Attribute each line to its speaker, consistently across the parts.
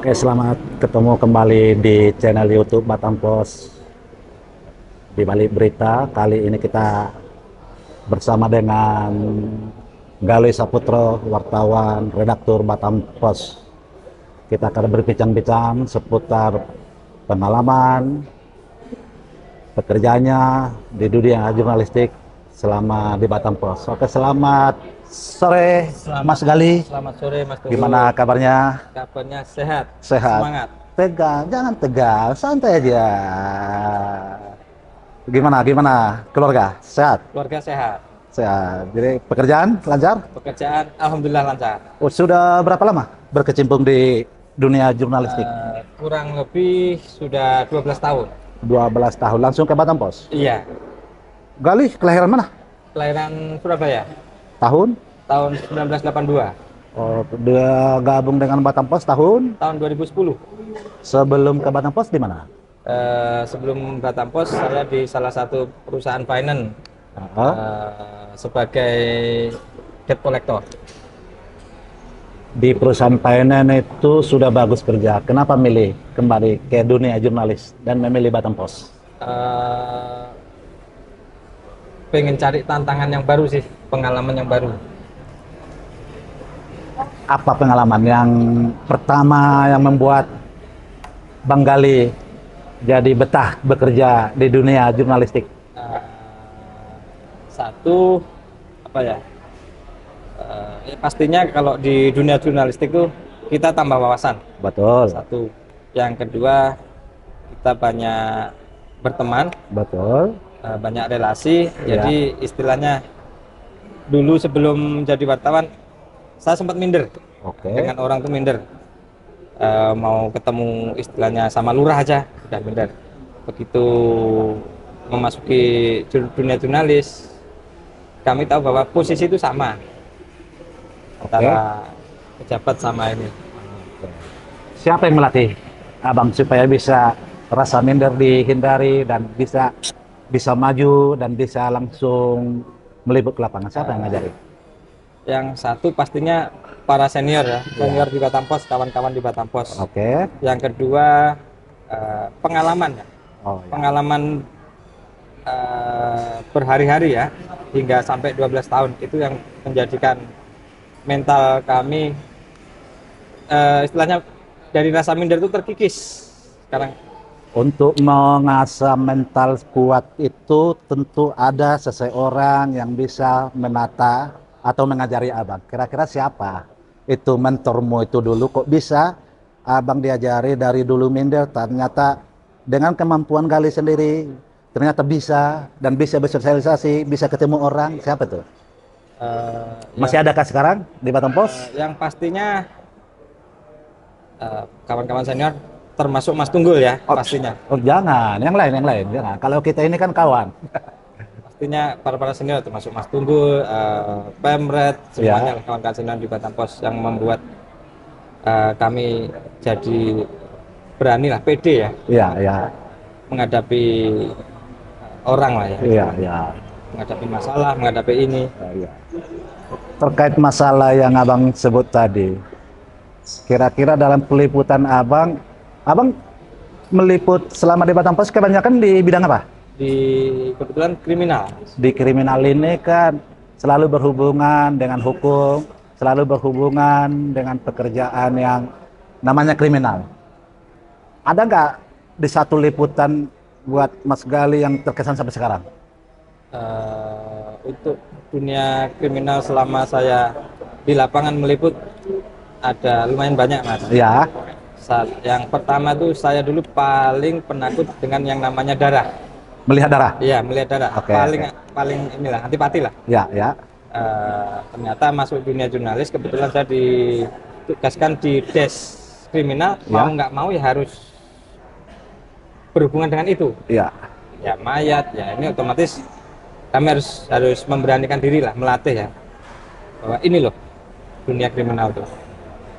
Speaker 1: Oke, selamat ketemu kembali di channel YouTube Batam Pos di Balik Berita. Kali ini kita bersama dengan Galih Saputro, wartawan, redaktur Batam Pos. Kita akan berbincang-bincang seputar pengalaman pekerjaannya di dunia jurnalistik selama di Batam Pos. Oke, selamat sore Mas Galih.
Speaker 2: Selamat sore Mas Teguh.
Speaker 1: Gimana kabarnya?
Speaker 2: Kabarnya sehat.
Speaker 1: Sehat.
Speaker 2: Semangat.
Speaker 1: Tegang, jangan tegang, santai aja. Gimana keluarga? Sehat?
Speaker 2: Keluarga sehat.
Speaker 1: Sehat. Jadi pekerjaan lancar?
Speaker 2: Pekerjaan alhamdulillah lancar.
Speaker 1: Oh, sudah berapa lama berkecimpung di dunia jurnalistik?
Speaker 2: Kurang lebih sudah 12 tahun.
Speaker 1: 12 tahun. Langsung ke Batam Pos?
Speaker 2: Iya.
Speaker 1: Galih, kelahiran mana?
Speaker 2: Kelahiran Surabaya.
Speaker 1: Tahun?
Speaker 2: Tahun 1982.
Speaker 1: Oh, dia gabung dengan Batam Pos tahun?
Speaker 2: Tahun 2010.
Speaker 1: Sebelum ke Batam Pos di mana?
Speaker 2: Sebelum Batam Pos saya di salah satu perusahaan finance sebagai debt collector.
Speaker 1: Di perusahaan finance itu sudah bagus kerja. Kenapa milih kembali ke dunia jurnalis dan memilih Batam Pos?
Speaker 2: Pengen cari tantangan yang baru sih, pengalaman yang baru.
Speaker 1: Apa pengalaman yang pertama yang membuat Bang Galih jadi betah bekerja di dunia jurnalistik?
Speaker 2: Satu, apa ya? Pastinya kalau di dunia jurnalistik tuh kita tambah wawasan.
Speaker 1: Betul.
Speaker 2: Satu. Yang kedua, kita banyak berteman.
Speaker 1: Betul.
Speaker 2: Banyak relasi.
Speaker 1: Ya.
Speaker 2: Jadi istilahnya dulu sebelum jadi wartawan, saya sempat minder.
Speaker 1: Oke.
Speaker 2: Dengan orang tuh minder. Mau ketemu istilahnya sama lurah aja udah minder. Begitu memasuki dunia jurnalis, kami tahu bahwa posisi itu sama antara pejabat sama ini.
Speaker 1: Siapa yang melatih Abang supaya bisa rasa minder dihindari dan bisa maju dan bisa langsung meliput ke lapangan? Siapa yang ngajarin?
Speaker 2: Yang satu pastinya para senior ya, senior di Batam Pos, kawan-kawan di Batam Pos.
Speaker 1: Oke.
Speaker 2: Yang kedua pengalaman ya.
Speaker 1: Oh, ya.
Speaker 2: Pengalaman berhari-hari ya, hingga sampai 12 tahun itu yang menjadikan mental kami istilahnya dari rasa minder itu terkikis sekarang.
Speaker 1: Untuk mengasah mental kuat itu tentu ada seseorang yang bisa menata atau mengajari Abang. Kira-kira siapa itu mentormu itu dulu? Kok bisa Abang diajari dari dulu minder, ternyata dengan kemampuan Galih sendiri ternyata bisa dan bisa bersosialisasi, bisa ketemu orang. Siapa tuh? Masih adakah sekarang di Batam Pos?
Speaker 2: Yang pastinya kawan-kawan senior termasuk Mas Tunggul ya, pastinya.
Speaker 1: Oh, jangan, yang lain jangan. Kalau kita ini kan kawan.
Speaker 2: Pastinya para senior termasuk Mas Tunggul, Pemret, semuanya kawan-kawan senior di Batam Pos yang membuat kami jadi berani lah, pede ya.
Speaker 1: Iya, ya.
Speaker 2: Menghadapi orang lah ya.
Speaker 1: Iya, ya.
Speaker 2: Menghadapi masalah, menghadapi ini.
Speaker 1: Iya. Terkait masalah yang Abang sebut tadi, kira-kira dalam peliputan Abang meliput selama di Batam Pos kebanyakan di bidang apa?
Speaker 2: Di kebetulan kriminal.
Speaker 1: Di kriminal ini kan selalu berhubungan dengan hukum, selalu berhubungan dengan pekerjaan yang namanya kriminal. Ada nggak di satu liputan buat Mas Galih yang terkesan sampai sekarang?
Speaker 2: Untuk dunia kriminal selama saya di lapangan meliput ada lumayan banyak Mas.
Speaker 1: Ya.
Speaker 2: Yang pertama tuh saya dulu paling penakut dengan yang namanya darah.
Speaker 1: Melihat darah?
Speaker 2: Iya, melihat darah.
Speaker 1: Oke,
Speaker 2: paling inilah antipati lah.
Speaker 1: Ya, ya.
Speaker 2: Ternyata masuk dunia jurnalis, kebetulan saya ditugaskan di desk kriminal, mau nggak mau ya harus berhubungan dengan itu.
Speaker 1: Iya.
Speaker 2: Ya mayat, ya ini otomatis kami harus memberanikan diri lah, melatih ya. Bahwa ini loh dunia kriminal tuh.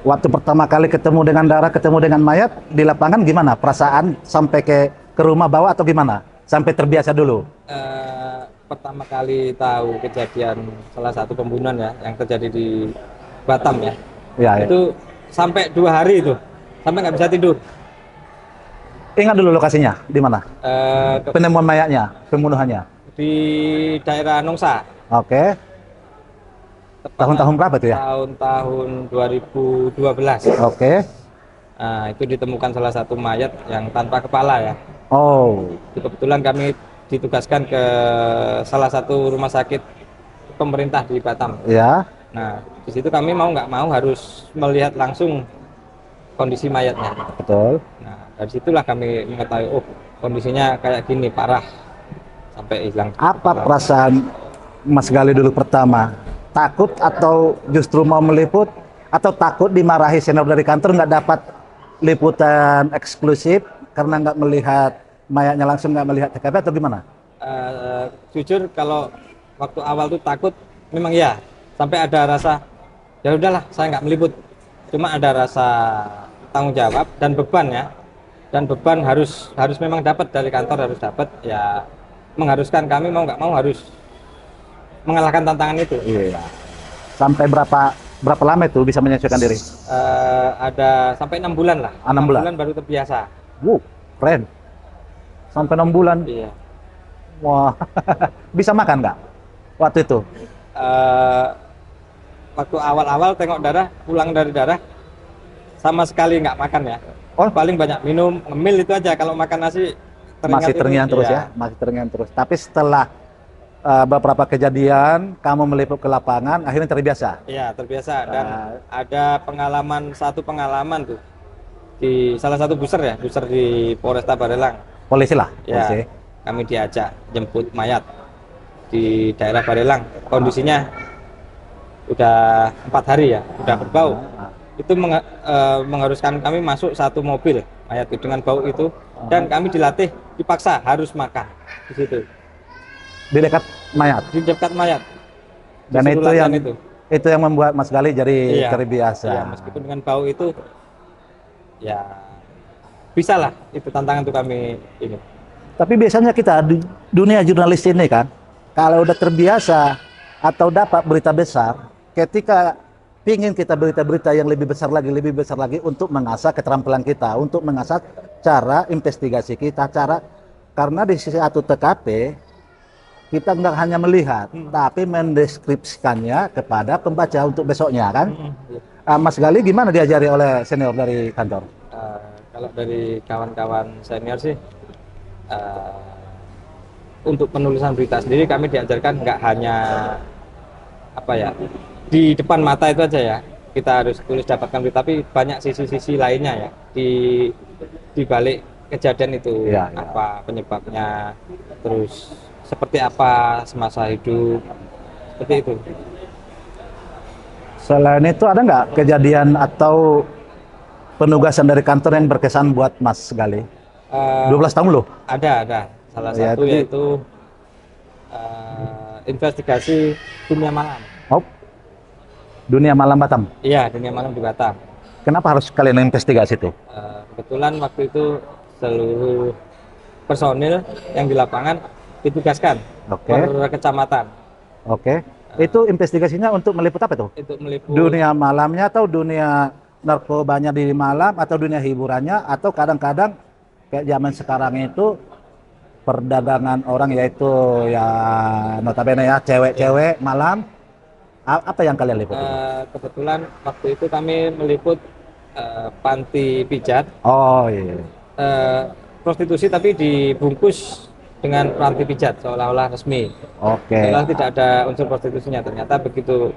Speaker 1: Waktu pertama kali ketemu dengan darah, ketemu dengan mayat di lapangan gimana? Perasaan sampai ke rumah bawa atau gimana? Sampai terbiasa dulu?
Speaker 2: Pertama kali tahu kejadian salah satu pembunuhan ya yang terjadi di Batam ya.
Speaker 1: Ya,
Speaker 2: itu sampai 2 hari itu sampai nggak bisa tidur.
Speaker 1: Ingat dulu lokasinya di mana?
Speaker 2: Ke-
Speaker 1: Penemuan mayatnya, pembunuhannya.
Speaker 2: di daerah Nongsa,
Speaker 1: Oke.
Speaker 2: tepatnya
Speaker 1: Tahun-tahun berapa itu ya?
Speaker 2: tahun-tahun 2012.
Speaker 1: Oke.
Speaker 2: Nah, itu ditemukan salah satu mayat yang tanpa kepala ya.
Speaker 1: Oh,
Speaker 2: Itu kebetulan kami ditugaskan ke salah satu rumah sakit pemerintah di Batam.
Speaker 1: ya,
Speaker 2: Nah, di situ kami mau nggak mau harus melihat langsung kondisi mayatnya.
Speaker 1: betul.
Speaker 2: Nah, dari situlah kami mengetahui, oh kondisinya kayak gini, parah, sampai hilang
Speaker 1: Apa
Speaker 2: kepala.
Speaker 1: perasaan Mas Gali dulu pertama? Takut atau justru mau meliput? Atau takut dimarahi senior dari kantor nggak dapat liputan eksklusif karena nggak melihat mayatnya langsung, nggak melihat TKP atau gimana?
Speaker 2: Jujur kalau waktu awal tuh takut, memang ya, sampai ada rasa ya udahlah saya nggak meliput, cuma ada rasa tanggung jawab dan beban ya, dan beban harus harus memang dapat dari kantor, harus dapat ya, mengharuskan kami mau nggak mau harus mengalahkan tantangan itu.
Speaker 1: Iya. Sampai berapa lama itu bisa menyesuaikan diri?
Speaker 2: Ada sampai 6 bulan lah.
Speaker 1: 6 bulan.
Speaker 2: Baru terbiasa.
Speaker 1: Keren. Sampai 6 bulan.
Speaker 2: Iya.
Speaker 1: Wah, bisa makan nggak waktu itu?
Speaker 2: Eh, Waktu awal-awal tengok darah, pulang dari darah, sama sekali nggak makan ya.
Speaker 1: Oh,
Speaker 2: Paling banyak minum, ngemil itu aja. Kalau makan nasi
Speaker 1: masih
Speaker 2: itu,
Speaker 1: terngiang terus
Speaker 2: iya.
Speaker 1: ya, masih terngiang terus. Tapi setelah beberapa kejadian, kamu meliput ke lapangan, akhirnya terbiasa.
Speaker 2: Iya, terbiasa. Dan ada satu pengalaman tuh di salah satu buser di Polresta Barelang.
Speaker 1: Polisi lah,
Speaker 2: Ya,
Speaker 1: polisi.
Speaker 2: kami diajak jemput mayat di daerah Barelang. Kondisinya udah 4 hari ya, udah berbau. Itu mengharuskan kami masuk satu mobil mayat itu dengan bau itu, dan kami dilatih, dipaksa harus makan di situ,
Speaker 1: Di dekat mayat.
Speaker 2: di dekat mayat.
Speaker 1: Dan
Speaker 2: Disuruh
Speaker 1: itu
Speaker 2: latihan
Speaker 1: itu yang membuat Mas Gali jadi
Speaker 2: Iya,
Speaker 1: terbiasa.
Speaker 2: iya, meskipun dengan bau itu ya bisa lah, itu tantangan untuk kami ini.
Speaker 1: Tapi biasanya kita di dunia jurnalis ini kan, kalau udah terbiasa atau dapat berita besar, ketika pingin kita berita-berita yang lebih besar lagi untuk mengasah keterampilan kita, untuk mengasah cara investigasi kita, karena di sisi satu TKP kita nggak hanya melihat, tapi mendeskripsikannya kepada pembaca untuk besoknya kan. Mas Gali gimana diajari oleh senior dari kantor?
Speaker 2: Kalau dari kawan-kawan senior sih, untuk penulisan berita sendiri kami diajarkan nggak hanya apa ya, di depan mata itu aja ya, kita harus tulis dapatkan berita, tapi banyak sisi-sisi lainnya ya di balik kejadian itu.
Speaker 1: Iya, iya.
Speaker 2: Apa penyebabnya, terus seperti apa semasa hidup, seperti itu.
Speaker 1: Selain itu ada nggak kejadian atau penugasan dari kantor yang berkesan buat Mas Gali? 12 tahun loh.
Speaker 2: Ada salah
Speaker 1: Ya,
Speaker 2: satu yaitu investigasi dunia malam.
Speaker 1: Oh, dunia malam Batam.
Speaker 2: Iya, dunia malam di Batam.
Speaker 1: Kenapa harus kalian investigasi itu?
Speaker 2: Kebetulan waktu itu seluruh personil yang di lapangan ditugaskan
Speaker 1: Oke.
Speaker 2: per kecamatan.
Speaker 1: Oke. Itu investigasinya untuk meliput apa tuh?
Speaker 2: Itu meliput
Speaker 1: Dunia malamnya atau dunia narkobanya di malam atau dunia hiburannya atau kadang-kadang kayak zaman sekarang itu perdagangan orang, yaitu ya notabene ya cewek-cewek malam. Apa yang kalian liput?
Speaker 2: kebetulan waktu itu kami meliput panti pijat,
Speaker 1: Oh iya.
Speaker 2: prostitusi tapi dibungkus dengan panti pijat seolah-olah resmi.
Speaker 1: Oke.
Speaker 2: Setelah tidak ada unsur prostitusinya, ternyata begitu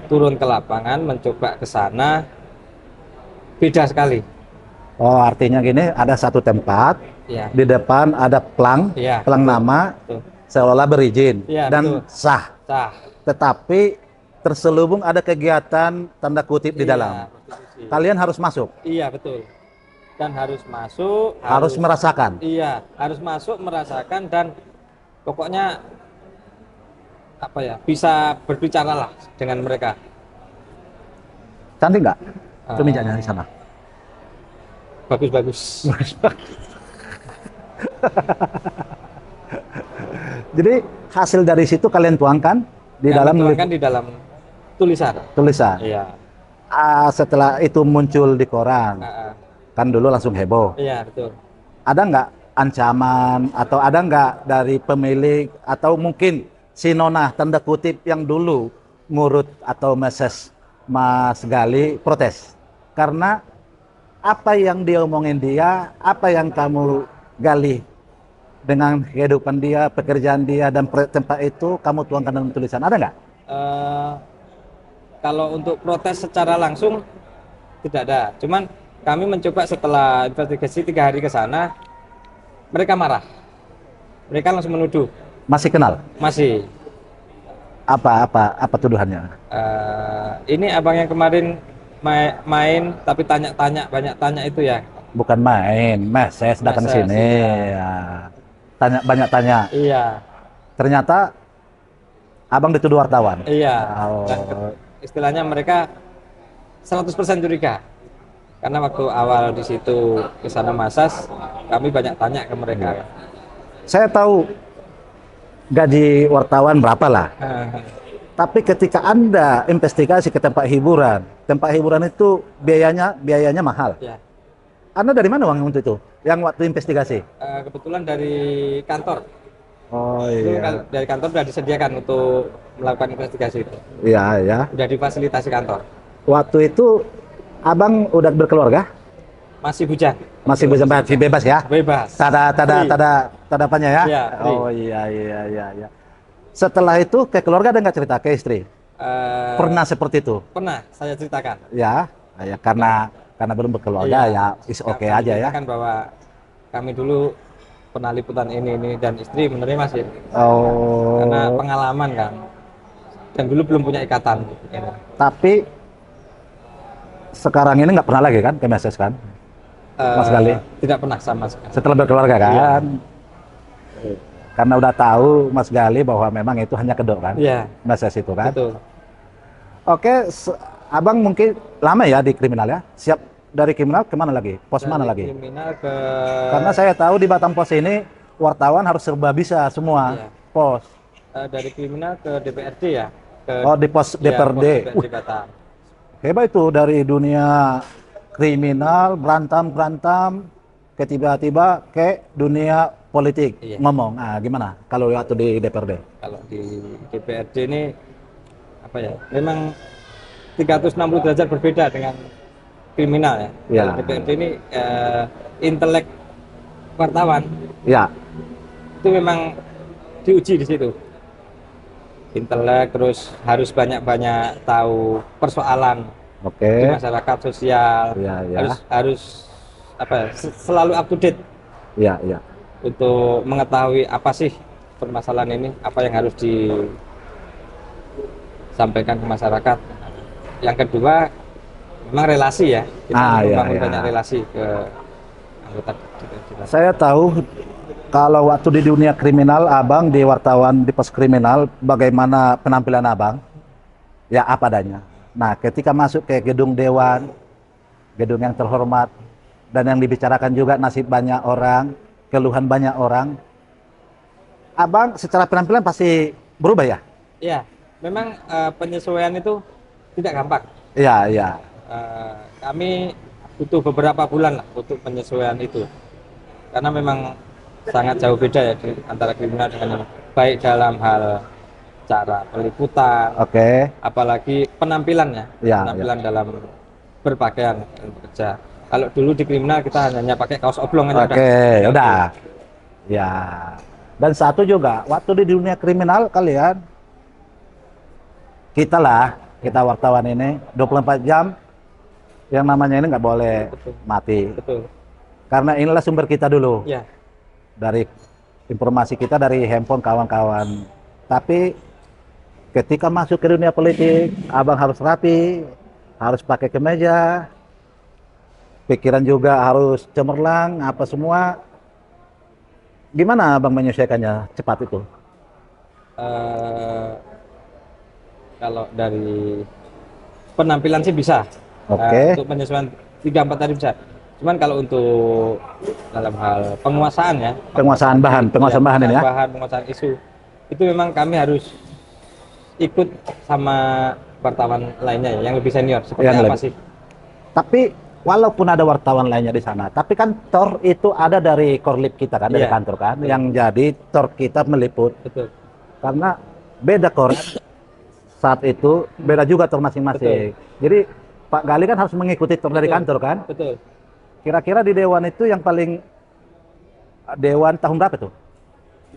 Speaker 2: turun ke lapangan mencoba ke sana, beda sekali.
Speaker 1: Oh, artinya gini, ada satu tempat,
Speaker 2: Ya,
Speaker 1: di depan ada pelang,
Speaker 2: Iya,
Speaker 1: pelang
Speaker 2: betul.
Speaker 1: nama,
Speaker 2: Betul.
Speaker 1: seolah berizin
Speaker 2: Iya,
Speaker 1: dan
Speaker 2: betul.
Speaker 1: sah.
Speaker 2: Sah.
Speaker 1: Tetapi terselubung ada kegiatan tanda kutip di
Speaker 2: Iya,
Speaker 1: dalam.
Speaker 2: prostitusi.
Speaker 1: Kalian harus masuk,
Speaker 2: Iya, betul. Dan harus masuk,
Speaker 1: harus merasakan.
Speaker 2: iya, harus masuk, merasakan, dan pokoknya apa ya, bisa berbicara lah dengan mereka.
Speaker 1: Cantik nggak kemijanya di sana?
Speaker 2: Bagus-bagus.
Speaker 1: Jadi hasil dari situ kalian tuangkan di
Speaker 2: Kami
Speaker 1: dalam
Speaker 2: tuangkan di dalam tulisan.
Speaker 1: tulisan.
Speaker 2: Iya.
Speaker 1: setelah itu muncul di koran,
Speaker 2: Ah, ah.
Speaker 1: kan dulu langsung heboh.
Speaker 2: Iya betul.
Speaker 1: Ada nggak ancaman atau ada nggak dari pemilik atau mungkin si Nona tanda kutip yang dulu ngurut atau meses Mas Gali protes karena apa yang dia omongin dia, apa yang kamu gali dengan kehidupan dia, pekerjaan dia dan tempat itu kamu tuangkan dalam tulisan, ada nggak?
Speaker 2: Eh, kalau untuk protes secara langsung tidak ada. Cuman kami mencoba setelah investigasi 3 hari ke sana, mereka marah. Mereka langsung menuduh.
Speaker 1: Masih kenal?
Speaker 2: Masih.
Speaker 1: Apa tuduhannya?
Speaker 2: Ini abang yang kemarin main tapi tanya-tanya, banyak tanya itu ya.
Speaker 1: Bukan main, Mas, saya datang ke
Speaker 2: Masa
Speaker 1: sini,
Speaker 2: sih,
Speaker 1: ya. Tanya banyak tanya.
Speaker 2: iya,
Speaker 1: Ternyata abang dituduh wartawan.
Speaker 2: iya. Dan
Speaker 1: Oh,
Speaker 2: istilahnya mereka 100% curiga. Karena waktu awal di situ ke sana Masas, kami banyak tanya ke mereka.
Speaker 1: saya tahu gaji wartawan berapa lah.
Speaker 2: Eh,
Speaker 1: Tapi ketika Anda investigasi ke tempat hiburan itu biayanya mahal.
Speaker 2: ya.
Speaker 1: Anda dari mana uang untuk itu? Yang waktu investigasi?
Speaker 2: Kebetulan dari kantor.
Speaker 1: Oh
Speaker 2: Itu
Speaker 1: iya,
Speaker 2: dari kantor sudah disediakan untuk melakukan investigasi itu.
Speaker 1: iya ya.
Speaker 2: Sudah difasilitasi kantor.
Speaker 1: Waktu itu abang udah berkeluarga?
Speaker 2: Masih hujan.
Speaker 1: Masih masih bebas ya?
Speaker 2: Bebas.
Speaker 1: Tada
Speaker 2: Free.
Speaker 1: apanya ya?
Speaker 2: Iya, free.
Speaker 1: Oh iya. Setelah itu ke keluarga ada nggak cerita ke istri?
Speaker 2: Eh,
Speaker 1: Pernah seperti itu?
Speaker 2: Pernah saya ceritakan.
Speaker 1: Ya, ya karena belum berkeluarga ya is oke
Speaker 2: Kami
Speaker 1: aja ya.
Speaker 2: ceritakan bahwa kami dulu pernah liputan ini dan istri menerima sih. Karena
Speaker 1: Oh,
Speaker 2: pengalaman kan. Dan dulu belum punya ikatan. Ini.
Speaker 1: tapi sekarang ini nggak pernah lagi kan ke Meses kan? Mas
Speaker 2: Eh,
Speaker 1: Gali?
Speaker 2: Tidak pernah sama sekali.
Speaker 1: Setelah berkeluarga kan? Karena udah tahu Mas Gali bahwa memang itu hanya kedok kan?
Speaker 2: Iya,
Speaker 1: Meses itu kan?
Speaker 2: betul.
Speaker 1: Oke, abang mungkin lama ya di kriminal ya? Siap dari kriminal kemana lagi? Pos mana
Speaker 2: Dari
Speaker 1: lagi?
Speaker 2: kriminal ke
Speaker 1: Karena saya tahu di Batam Pos ini wartawan harus serba bisa semua.
Speaker 2: Iya.
Speaker 1: Pos.
Speaker 2: Dari kriminal ke DPRD ya. Ke
Speaker 1: Oh, di pos
Speaker 2: ya,
Speaker 1: DPRD.
Speaker 2: pos DPRD Batam.
Speaker 1: Hebat itu dari dunia kriminal, berantam, ke tiba-tiba ke dunia politik
Speaker 2: Iya.
Speaker 1: ngomong. Ah, gimana kalau waktu di DPRD?
Speaker 2: Kalau di DPRD ini apa ya? Memang 360 derajat berbeda dengan kriminal ya.
Speaker 1: Ya.
Speaker 2: Kalau DPRD ini intelek wartawan
Speaker 1: Ya,
Speaker 2: itu memang diuji di situ. Intelek terus harus banyak-banyak tahu persoalan di
Speaker 1: oke.
Speaker 2: masyarakat sosial.
Speaker 1: Ya, ya.
Speaker 2: Harus apa ya? Selalu up to date
Speaker 1: Ya, ya.
Speaker 2: untuk mengetahui apa sih permasalahan ini, apa yang harus disampaikan ke masyarakat. Yang kedua, memang relasi ya, kita
Speaker 1: Iya,
Speaker 2: membangun
Speaker 1: iya.
Speaker 2: banyak relasi ke anggota DPRD.
Speaker 1: Saya tahu kalau waktu di dunia kriminal, abang di wartawan di pos kriminal, bagaimana penampilan abang? Ya apa adanya. Nah, ketika masuk ke gedung dewan, gedung yang terhormat, dan yang dibicarakan juga nasib banyak orang, keluhan banyak orang, abang secara penampilan pasti berubah ya?
Speaker 2: Ya, memang penyesuaian itu tidak gampang.
Speaker 1: Iya, iya.
Speaker 2: Kami butuh beberapa bulan lah untuk penyesuaian itu, karena memang sangat jauh beda ya antara kriminal dengan yang baik dalam hal cara peliputan,
Speaker 1: Oke.
Speaker 2: apalagi penampilannya,
Speaker 1: Ya,
Speaker 2: penampilan dalam berpakaian dan bekerja. Kalau dulu di kriminal kita hanya pakai kaos oblong aja
Speaker 1: Oke, udah. Ya. Dan satu juga, waktu di dunia kriminal kalian, kita wartawan ini 24 jam, yang namanya ini nggak boleh
Speaker 2: Betul.
Speaker 1: mati.
Speaker 2: Betul.
Speaker 1: Karena inilah sumber kita dulu.
Speaker 2: Ya,
Speaker 1: Dari informasi kita dari handphone kawan-kawan. Tapi ketika masuk ke dunia politik, abang harus rapi, harus pakai kemeja, pikiran juga harus cemerlang, apa semua. Gimana abang menyesuaikannya cepat itu?
Speaker 2: kalau dari penampilan sih bisa.
Speaker 1: Oke.
Speaker 2: Untuk penyesuaian 3-4 tadi bisa. Cuman kalau untuk dalam hal penguasaan ya,
Speaker 1: Penguasaan bahan ini ya.
Speaker 2: bahan, penguasaan isu, itu memang kami harus ikut sama wartawan lainnya ya, yang lebih senior. Seperti
Speaker 1: Yang
Speaker 2: apa
Speaker 1: lebih.
Speaker 2: sih?
Speaker 1: Tapi walaupun ada wartawan lainnya di sana, tapi kan TOR itu ada dari Korlip kita kan, dari
Speaker 2: Iya,
Speaker 1: kantor kan,
Speaker 2: betul.
Speaker 1: yang jadi TOR kita meliput.
Speaker 2: Betul.
Speaker 1: Karena beda koran saat itu, beda juga TOR masing-masing. Jadi Pak Gali kan harus mengikuti TOR dari
Speaker 2: Betul.
Speaker 1: kantor kan.
Speaker 2: Betul.
Speaker 1: Kira-kira di Dewan itu yang paling, Dewan tahun berapa tuh?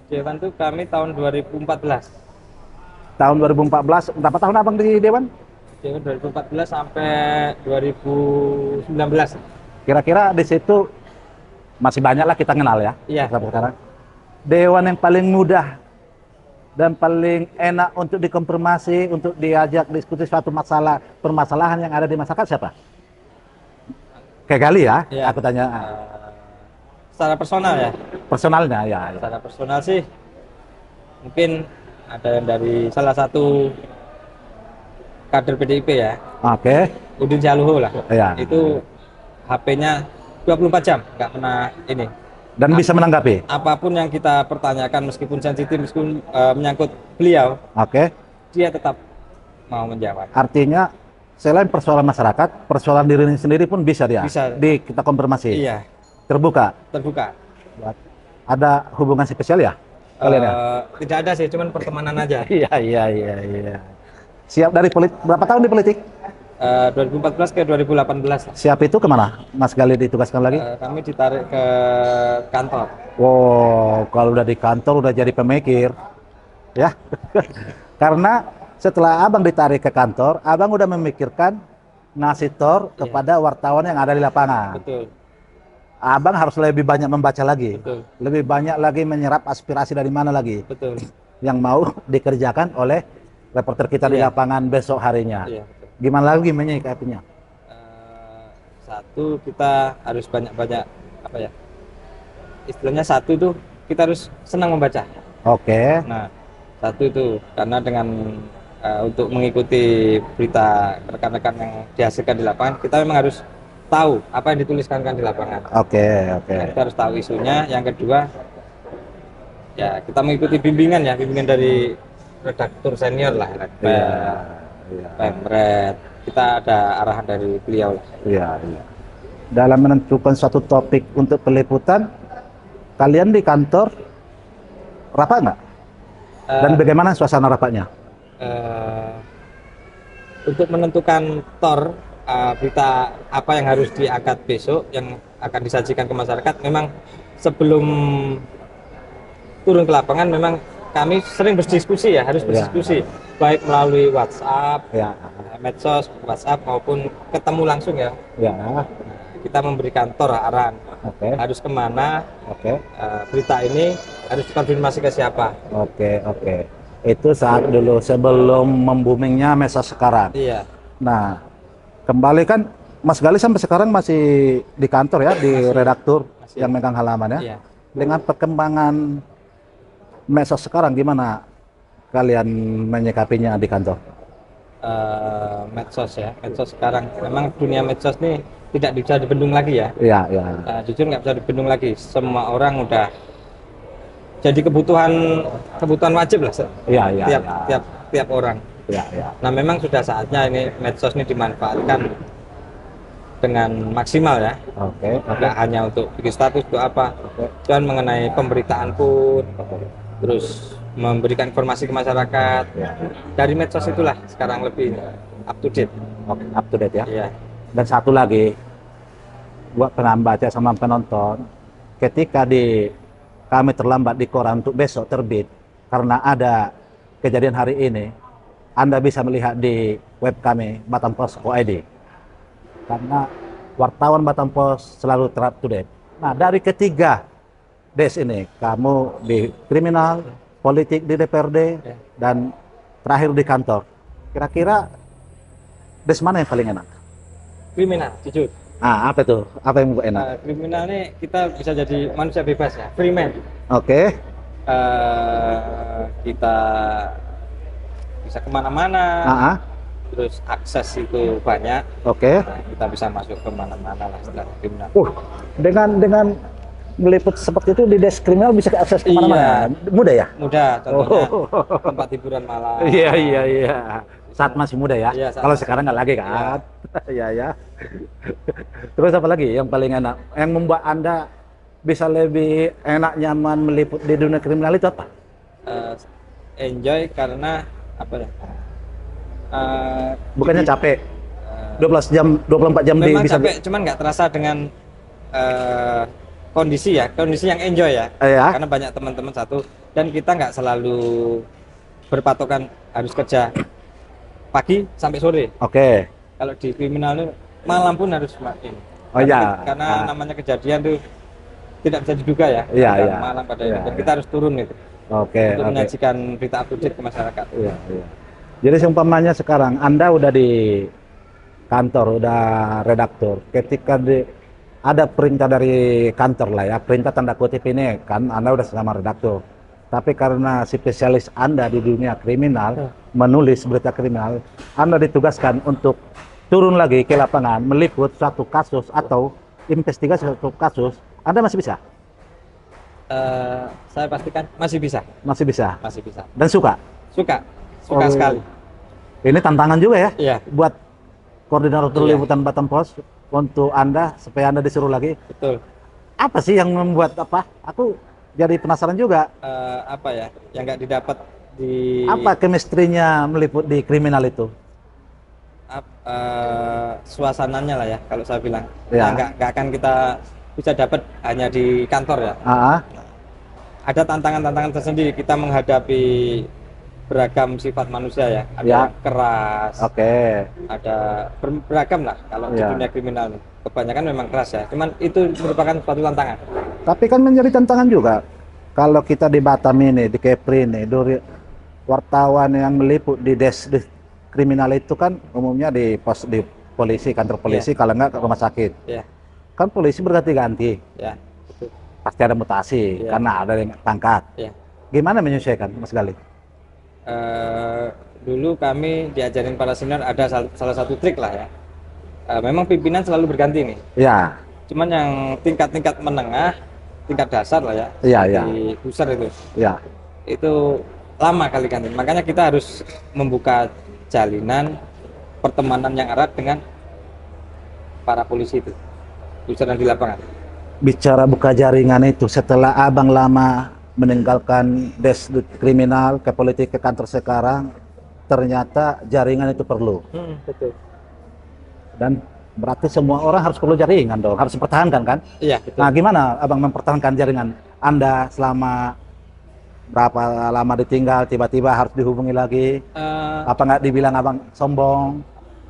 Speaker 2: Di Dewan tuh kami tahun 2014.
Speaker 1: Tahun 2014, berapa tahun abang di Dewan?
Speaker 2: Dewan 2014 sampai 2019.
Speaker 1: Kira-kira di situ masih banyak lah kita kenal ya,
Speaker 2: Iya.
Speaker 1: sampai sekarang. Dewan yang paling mudah dan paling enak untuk dikonfirmasi, untuk diajak diskusi suatu masalah, permasalahan yang ada di masyarakat siapa? Kayak Gali ya,
Speaker 2: Iya.
Speaker 1: aku tanya.
Speaker 2: Secara personal ya.
Speaker 1: Personalnya ya.
Speaker 2: Secara personal sih mungkin ada yang dari salah satu kader PDIP ya,
Speaker 1: Oke,
Speaker 2: Udin Syaluhu lah.
Speaker 1: Iya.
Speaker 2: Itu HP-nya 24 jam, nggak pernah ini.
Speaker 1: dan bisa menanggapi.
Speaker 2: Apapun yang kita pertanyakan meskipun sensitif, meskipun menyangkut beliau,
Speaker 1: Oke,
Speaker 2: dia tetap mau menjawab.
Speaker 1: artinya selain persoalan masyarakat, persoalan diri sendiri pun bisa dia.
Speaker 2: Bisa.
Speaker 1: Kita konfirmasi.
Speaker 2: Iya,
Speaker 1: Terbuka.
Speaker 2: terbuka.
Speaker 1: Ada hubungan spesial ya kalian ya?
Speaker 2: Tidak ada sih, cuman pertemanan aja.
Speaker 1: Iya. Siap dari politik, berapa tahun di politik?
Speaker 2: 2014 ke 2018 lah.
Speaker 1: Siap itu kemana? Mas Gali ditugaskan lagi?
Speaker 2: Kami ditarik ke kantor.
Speaker 1: Wow, kalau udah di kantor udah jadi pemikir, ya. Karena setelah abang ditarik ke kantor, abang udah memikirkan ngasih tor kepada wartawan yang ada di lapangan.
Speaker 2: Betul,
Speaker 1: Abang harus lebih banyak membaca lagi,
Speaker 2: betul,
Speaker 1: lebih banyak lagi menyerap aspirasi dari mana lagi,
Speaker 2: betul.
Speaker 1: yang mau dikerjakan oleh reporter kita di
Speaker 2: Iya.
Speaker 1: lapangan besok harinya.
Speaker 2: Iya, betul.
Speaker 1: Gimana lagi menyikapinya?
Speaker 2: Satu, kita harus banyak-banyak apa ya? Istilahnya satu itu kita harus senang membaca.
Speaker 1: Oke,
Speaker 2: Nah, satu itu karena dengan untuk mengikuti berita rekan-rekan yang dihasilkan di lapangan, kita memang harus tahu apa yang dituliskan kan di lapangan.
Speaker 1: oke.
Speaker 2: Nah, kita harus tahu isunya. Yang kedua, ya kita mengikuti bimbingan dari redaktur senior lah,
Speaker 1: Iya.
Speaker 2: Pemret. Kita ada arahan dari beliau lah.
Speaker 1: Iya. Dalam menentukan suatu topik untuk peliputan, kalian di kantor rapat nggak? Dan bagaimana suasana rapatnya?
Speaker 2: Untuk menentukan tor berita apa yang harus diangkat besok yang akan disajikan ke masyarakat, memang sebelum turun ke lapangan memang kami sering berdiskusi ya, harus berdiskusi baik melalui WhatsApp,
Speaker 1: Ya,
Speaker 2: medsos, WhatsApp maupun ketemu langsung ya.
Speaker 1: ya,
Speaker 2: Kita memberikan tor arahan
Speaker 1: oke,
Speaker 2: harus kemana,
Speaker 1: oke,
Speaker 2: berita ini harus dikonfirmasi ke siapa.
Speaker 1: oke. Itu saat dulu sebelum memboomingnya medsos sekarang.
Speaker 2: Iya,
Speaker 1: Nah, kembali kan Mas Gali sampai sekarang masih di kantor ya, di redaktur
Speaker 2: masih.
Speaker 1: yang megang halaman ya.
Speaker 2: Iya.
Speaker 1: Dengan perkembangan medsos sekarang, gimana kalian menyikapinya di kantor?
Speaker 2: Medsos ya, medsos sekarang memang dunia medsos nih tidak bisa dibendung lagi ya.
Speaker 1: Iya.
Speaker 2: Jujur nggak bisa dibendung lagi, semua orang udah jadi kebutuhan wajib lah
Speaker 1: Iya.
Speaker 2: tiap orang.
Speaker 1: Iya.
Speaker 2: Nah memang sudah saatnya ini medsos ini dimanfaatkan dengan maksimal ya,
Speaker 1: Oke.
Speaker 2: nggak hanya untuk bikin status untuk apa, dan mengenai pemberitaan pun, terus memberikan informasi ke masyarakat. Dari medsos itulah sekarang lebih up to date.
Speaker 1: Oke, up to date ya.
Speaker 2: Iya.
Speaker 1: Dan satu lagi, buat pembaca sama penonton, ketika kami terlambat di koran untuk besok terbit, karena ada kejadian hari ini, Anda bisa melihat di web kami, batampost.id. Karena wartawan Batam Post selalu up to date. Nah, dari ketiga des ini, kamu di kriminal, politik di DPRD, dan terakhir di kantor. Kira-kira des mana yang paling enak?
Speaker 2: Kriminal, jujur.
Speaker 1: Apa itu? Apa yang enak?
Speaker 2: Kriminal ini kita bisa jadi manusia bebas ya, free man.
Speaker 1: Oke.
Speaker 2: Kita bisa kemana-mana, terus akses itu banyak.
Speaker 1: Oke.
Speaker 2: Nah, kita bisa masuk kemana-mana lah setelah kriminal.
Speaker 1: Dengan meliput seperti itu di desk kriminal bisa akses kemana-mana. Mudah ya?
Speaker 2: Mudah, contohnya
Speaker 1: Oh.
Speaker 2: tempat hiburan malam.
Speaker 1: Iya, iya, iya. Saat masih muda ya.
Speaker 2: Iya, saat
Speaker 1: Kalau
Speaker 2: masih
Speaker 1: sekarang nggak lagi kan? Iya, ya. Terus apa lagi yang paling enak? Yang membuat Anda bisa lebih enak nyaman meliput di dunia kriminal itu apa?
Speaker 2: Eh, enjoy karena apa ya?
Speaker 1: Bukannya
Speaker 2: Jadi,
Speaker 1: capek? 12 jam, 24 jam
Speaker 2: memang
Speaker 1: bisa
Speaker 2: capek, cuman nggak terasa dengan kondisi yang enjoy ya.
Speaker 1: ya?
Speaker 2: Karena banyak teman-teman satu dan kita nggak selalu berpatokan harus kerja pagi sampai sore.
Speaker 1: Oke.
Speaker 2: Kalau di kriminal itu malam pun harus main.
Speaker 1: Oh iya.
Speaker 2: Karena namanya kejadian tuh tidak bisa diduga ya.
Speaker 1: Iya,
Speaker 2: Pada
Speaker 1: iya.
Speaker 2: malam pada
Speaker 1: Iya,
Speaker 2: itu. Dan
Speaker 1: iya.
Speaker 2: kita harus turun itu
Speaker 1: Oke,
Speaker 2: untuk
Speaker 1: oke.
Speaker 2: menyajikan berita update ke masyarakat.
Speaker 1: Iya, iya. Jadi seumpamanya sekarang Anda udah di kantor, udah redaktur. Ketika ada perintah dari kantor lah ya, perintah tanda kutip ini kan Anda udah sama redaktur. Tapi karena spesialis Anda di dunia kriminal, menulis berita kriminal, Anda ditugaskan untuk turun lagi ke lapangan, meliput suatu kasus atau investigasi suatu kasus, Anda masih bisa?
Speaker 2: Saya pastikan masih bisa,
Speaker 1: Masih bisa.
Speaker 2: masih bisa.
Speaker 1: Dan suka?
Speaker 2: Suka
Speaker 1: Oh.
Speaker 2: sekali.
Speaker 1: Ini tantangan juga ya?
Speaker 2: Iya,
Speaker 1: Buat koordinator
Speaker 2: Iya.
Speaker 1: liputan Batam Pos untuk Anda supaya Anda disuruh lagi.
Speaker 2: betul.
Speaker 1: Apa sih yang membuat apa? Aku jadi penasaran juga.
Speaker 2: Apa ya yang nggak didapat di
Speaker 1: Apa chemistry-nya meliput di kriminal itu?
Speaker 2: suasananya lah ya kalau saya bilang.
Speaker 1: Ya.
Speaker 2: Nah, nggak akan kita bisa dapat hanya di kantor ya.
Speaker 1: Ah,
Speaker 2: Ada tantangan-tantangan tersendiri kita menghadapi beragam sifat manusia ya. Ada
Speaker 1: Ya.
Speaker 2: yang keras,
Speaker 1: oke.
Speaker 2: ada beragam lah kalau di
Speaker 1: Ya.
Speaker 2: dunia kriminal nih. Kebanyakan memang keras ya. Cuman itu merupakan suatu tantangan.
Speaker 1: Tapi kan menjadi tantangan juga. Kalau kita di Batam ini, di Kepri ini, wartawan yang meliput di di kriminal itu kan umumnya di pos di polisi, kantor polisi, kalau nggak ke rumah sakit.
Speaker 2: Ya,
Speaker 1: Kan polisi berganti-ganti.
Speaker 2: ya, betul.
Speaker 1: Pasti ada mutasi
Speaker 2: Ya.
Speaker 1: karena ada yang pangkat.
Speaker 2: Ya.
Speaker 1: Gimana menyesuaikan, Mas Gali?
Speaker 2: Dulu kami diajarin para senior ada salah satu trik lah ya. Memang pimpinan selalu berganti nih.
Speaker 1: Ya,
Speaker 2: Cuman yang tingkat-tingkat menengah, tingkat dasar lah ya,
Speaker 1: Iya,
Speaker 2: di pusar
Speaker 1: ya.
Speaker 2: itu lama kali ganti. Makanya kita harus membuka jalinan pertemanan yang erat dengan para polisi itu, pusar dan di lapangan.
Speaker 1: Bicara buka jaringan itu, setelah abang lama meninggalkan kriminal ke politik ke kantor sekarang, ternyata jaringan itu perlu.
Speaker 2: Betul.
Speaker 1: Dan berarti semua orang harus perlu jaringan dong, harus dipertahankan kan?
Speaker 2: Iya, betul.
Speaker 1: Nah, gimana abang mempertahankan jaringan Anda selama berapa lama ditinggal, tiba-tiba harus dihubungi lagi? Apa nggak dibilang abang sombong?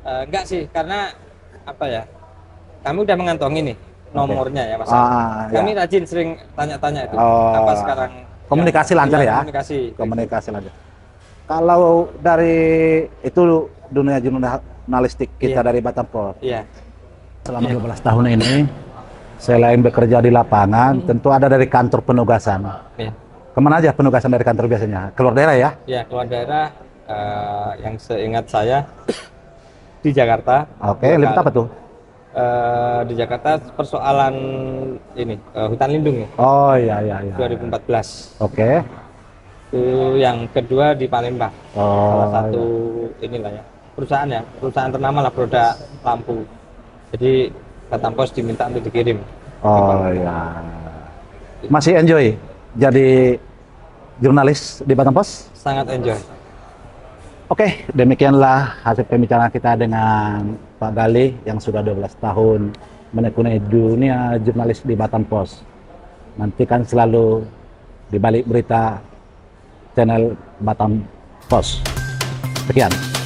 Speaker 2: Enggak sih, karena apa ya? Kami udah mengantongi nih nomornya ya, Mas.
Speaker 1: Ya.
Speaker 2: Kami rajin sering tanya-tanya itu.
Speaker 1: Oh.
Speaker 2: Apa sekarang
Speaker 1: Komunikasi lancar ya?
Speaker 2: Komunikasi.
Speaker 1: Lancar. Kalau dari itu dunia jurnalistik kita
Speaker 2: Iya.
Speaker 1: dari Batam Pos,
Speaker 2: Iya.
Speaker 1: selama 12 tahun ini, selain bekerja di lapangan, tentu ada dari kantor penugasan.
Speaker 2: Iya.
Speaker 1: Kemana aja penugasan dari kantor biasanya? Keluar daerah ya?
Speaker 2: Ya, keluar daerah yang seingat saya di Jakarta.
Speaker 1: Oke, liput apa tuh?
Speaker 2: Di Jakarta persoalan ini hutan lindung ya,
Speaker 1: Oh iya, iya, iya.
Speaker 2: 2014.
Speaker 1: Oke.
Speaker 2: Itu yang kedua di Palembang.
Speaker 1: Oh,
Speaker 2: Salah satu inilah ya perusahaan ternama lah produk lampu. Jadi Batam Pos diminta untuk dikirim.
Speaker 1: oh iya. Masih enjoy jadi jurnalis di Batam Pos?
Speaker 2: Sangat enjoy.
Speaker 1: Oke, demikianlah hasil pembicaraan kita dengan Pak Gali yang sudah 12 tahun menekuni dunia jurnalis di Batam Pos. Nantikan selalu di balik berita channel Batam Pos. Sekian.